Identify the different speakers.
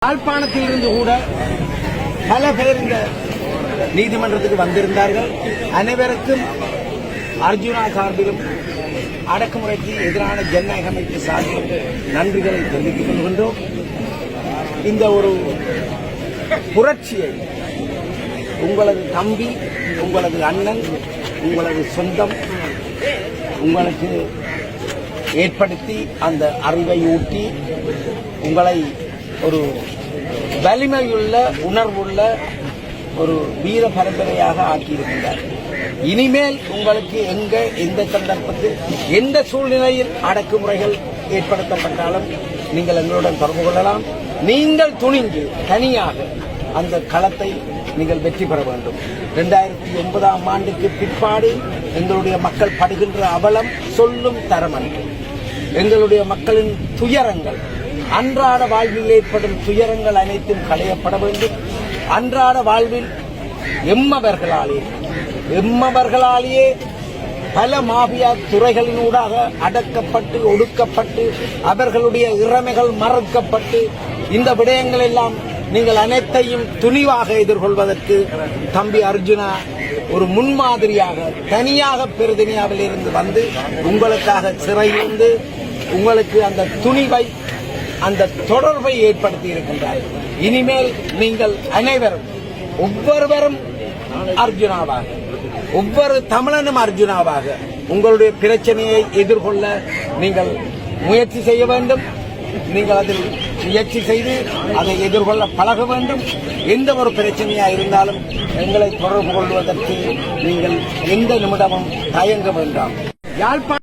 Speaker 1: யாழ்ப்பாணத்திலிருந்து கூட பல பேர் இந்த நீதிமன்றத்துக்கு வந்திருந்தார்கள். அனைவருக்கும் அர்ஜுனா சார்பிலும் அடக்குமுறைக்கு எதிரான ஜனநாயக அமைப்பு சார்பிலும் நன்றிகளை தெரிவித்துக் கொள்கின்றோம். இந்த ஒரு புரட்சியை உங்களது தம்பி, உங்களது அண்ணன், உங்களது சொந்தம் உங்களுக்கு ஏற்படுத்தி அந்த அறிவை ஊட்டி உங்களை ஒரு வலிமையுள்ள உணர்வுள்ள ஒரு வீர பரம்பரையாக ஆக்கியிருக்கின்றார். இனிமேல் உங்களுக்கு எந்த சந்தர்ப்பத்தில் எந்த சூழ்நிலையில் அடக்குமுறைகள் ஏற்படுத்தப்பட்டாலும் நீங்கள் எங்களுடன் தொடர்பு கொள்ளலாம். நீங்கள் துணிந்து தனியாக அந்த களத்தை நீங்கள் வெற்றி பெற வேண்டும். 2009ஆம் ஆண்டுக்கு பிற்பாடு எங்களுடைய மக்கள் படுகின்ற அவலம் சொல்லும் தரமன்று. எங்களுடைய மக்களின் துயரங்கள், அன்றாட வாழ்வில் ஏற்படும் துயரங்கள் அனைத்தும் களையப்பட வேண்டும். அன்றாட வாழ்வில் எம்மவர்களாலேயே பல மாபியா துறைகளினூடாக அடக்கப்பட்டு ஒடுக்கப்பட்டு அவர்களுடைய இறமைகள் மறுக்கப்பட்டு இந்த விடயங்கள் எல்லாம் நீங்கள் அனைத்தையும் துணிவாக எதிர்கொள்வதற்கு தம்பி அர்ஜுனா ஒரு முன்மாதிரியாக தனியாக பெருதுனியாவில் இருந்து வந்து உங்களுக்காக சிறையிருந்து உங்களுக்கு அந்த துணிவை அந்த தொடர்பை ஏற்படுத்தி இருக்கின்றார். இனிமேல் நீங்கள் அனைவரும் ஒவ்வொருவரும் அர்ஜுனாவாக, ஒவ்வொரு தமிழனும் அர்ஜுனாவாக உங்களுடைய பிரச்சனையை எதிர்கொள்ள நீங்கள் முயற்சி செய்ய வேண்டும். நீங்கள் அதில் முயற்சி செய்து அதை எதிர்கொள்ள பழக வேண்டும். எந்த ஒரு பிரச்சனையா இருந்தாலும் எங்களை தொடர்பு கொள்வதற்கு நீங்கள் எந்த நிமிடமும் தயங்க வேண்டாம். யாழ்ப்பாணம்